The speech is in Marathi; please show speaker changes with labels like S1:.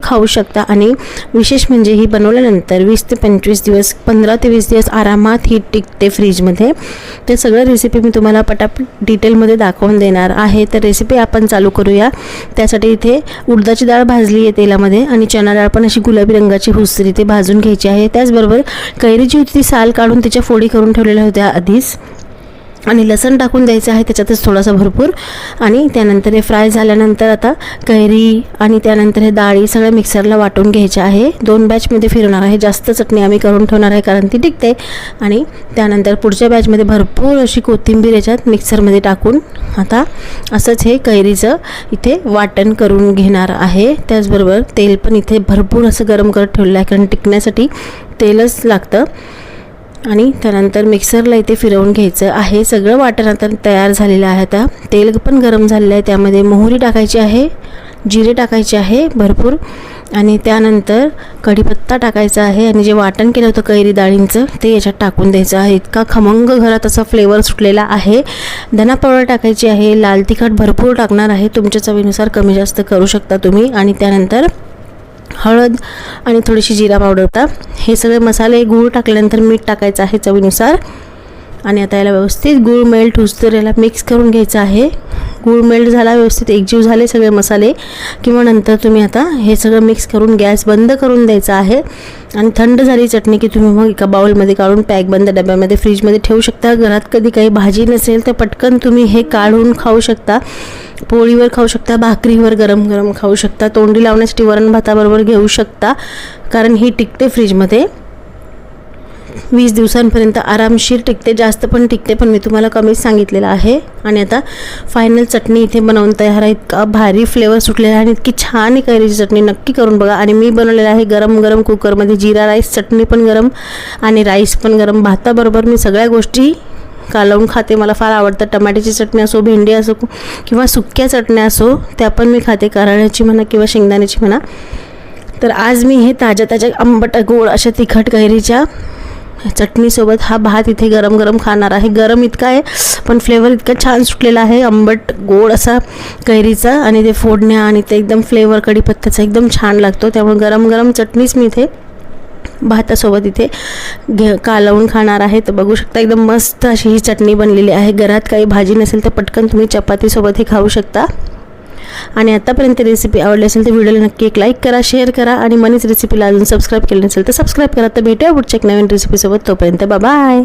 S1: खाऊ शकता। आणि विशेष म्हणजे ही बनवल्यानंतर 20 ते 25 दिवस 15 ते 20 दिवस आरामात ही टिकते फ्रीजमध्ये। ते सगळं रेसिपी मी तुम्हाला पटापट डिटेलमध्ये दाखवून देणार आहे। तर रेसिपी आपण चालू करूया। त्यासाठी इथे उडदाची डाळ भाजली आहे तेलामध्ये आणि चणा डाळ पण अशी गुलाबी रंगाची हुसरी ते भाजून घ्यायची आहे। त्याचबरोबर कैरीची होती ती साल काढून त्याच्या फोडी करून ठेवलेल्या होत्या आधीच, आणि लसूण टाकून द्यायचं आहे त्याच्यातच थोडासा भरपूर। आणि त्यानंतर हे फ्राय झाल्यानंतर आता कैरी आणि त्यानंतर हे डाळी सगळं मिक्सरला वाटून घ्यायचे आहे। 2 बॅचमध्ये फिरवणार आहे। जास्त चटणी आम्ही करून ठेवणार आहे कारण ती टिकते। आणि त्यानंतर पुढच्या बॅचमध्ये भरपूर अशी कोथिंबीर याच्यात मिक्सरमध्ये टाकून आता असंच हे कैरीचं इथे वाटण करून घेणार आहे। त्याचबरोबर तेल पण इथे भरपूर असं गरम करत ठेवलं आहे कारण टिकण्यासाठी तेलच लागतं। आणि त्यानंतर मिक्सरला इथे फिरवून घ्यायचं आहे। सगळं वाटण आता तयार झालेलं आहे। आता तेल पण गरम झालेलं आहे, त्यामध्ये मोहरी टाकायची आहे, जिरे टाकायचे आहे भरपूर, आणि त्यानंतर कढीपत्ता टाकायचा आहे, आणि जे वाटण केलं होतं कैरी डाळींचं ते याच्यात टाकून द्यायचं आहे। इतका खमंग घरात असा फ्लेवर सुटलेला आहे। धना पावडर टाकायची आहे, लाल तिखट भरपूर टाकणार आहे, तुमच्या चवीनुसार कमी जास्त करू शकता तुम्ही। आणि त्यानंतर हळद आणि थोडीशी जिरा पावडर। हे सगळे मसाले गूळ टाकल्यानंतर मीठ टाकायचं आहे चवीनुसार। आणि आता याला व्यवस्थित गूळ मेल्ट होऊस्तर याला मिक्स करून घ्यायचं आहे। गूळ मेल्ट झाला, व्यवस्थित एकजीव झाले सगळे मसाले किंवा नंतर तुम्ही आता हे सगळं मिक्स करून गॅस बंद करून द्यायचा आहे। आणि थंड झाली चटणी की तुम्ही मग एका बाउलमध्ये काढून पॅक बंद डब्यामध्ये फ्रीजमध्ये ठेवू शकता। घरात कधी काही भाजी नसेल तर पटकन तुम्ही हे काढून खाऊ शकता, पोळीवर खाऊ शकता, भाकरीवर गरम गरम खाऊ शकता, तोंडी लावण्यासाठी वरण भाताबरोबर घेऊ शकता कारण ही टिकते फ्रीजमध्ये 20 दिवसांपर्यंत आरामशीर टिकते। जास्त पण टिकते, पण मी तुम्हाला कमीच सांगितलेलं आहे। आणि आता फायनल चटणी इथे बनवून तयार आहे। इतका भारी फ्लेवर सुटलेला आहे आणि इतकी छान आहे कैरीची चटणी, नक्की करून बघा। आणि मी बनवलेलं आहे गरम गरम कुकरमध्ये, जिरा राईस, चटणी पण गरम आणि राईस पण गरम। भाताबरोबर मी सगळ्या गोष्टी कालवून खाते, मला फार आवडतं। टमाट्याची चटणी असो, भेंडी असो किंवा सुक्या चटण्या असो त्या पण मी खाते, कारळ्याची म्हणा किंवा शेंगदाण्याची म्हणा। तर आज मी हे ताज्या ताज्या आंबट गोड अशा तिखट कैरीच्या चटणीसोबत हा भात इथे गरम गरम खाणार आहे। गरम इतका आहे पण फ्लेवर इतका छान सुटलेला आहे, आंबट गोड असा कैरीचा, आणि ते फोडण्या आणि ते एकदम फ्लेवर कढीपत्त्याचा एकदम छान लागतो। त्यामुळे गरम गरम चटणीच मी इथे भातासोबत इथे कालवून खाणार आहे। तर बघू शकता एकदम मस्त अशी ही चटणी बनलेली आहे। घरात काही भाजी नसेल तर पटकन तुम्ही चपातीसोबत हे खाऊ शकता। आणि आतापर्यंत रेसिपी आवडली असेल तर व्हिडिओला नक्की एक लाईक करा, शेअर करा, आणि मनीच रेसिपीला अजून सबस्क्राईब केलं नसेल तर सबस्क्राईब करा। तर भेटूया पुढच्या एक नवीन रेसिपीसोबत, तोपर्यंत बाय बाय।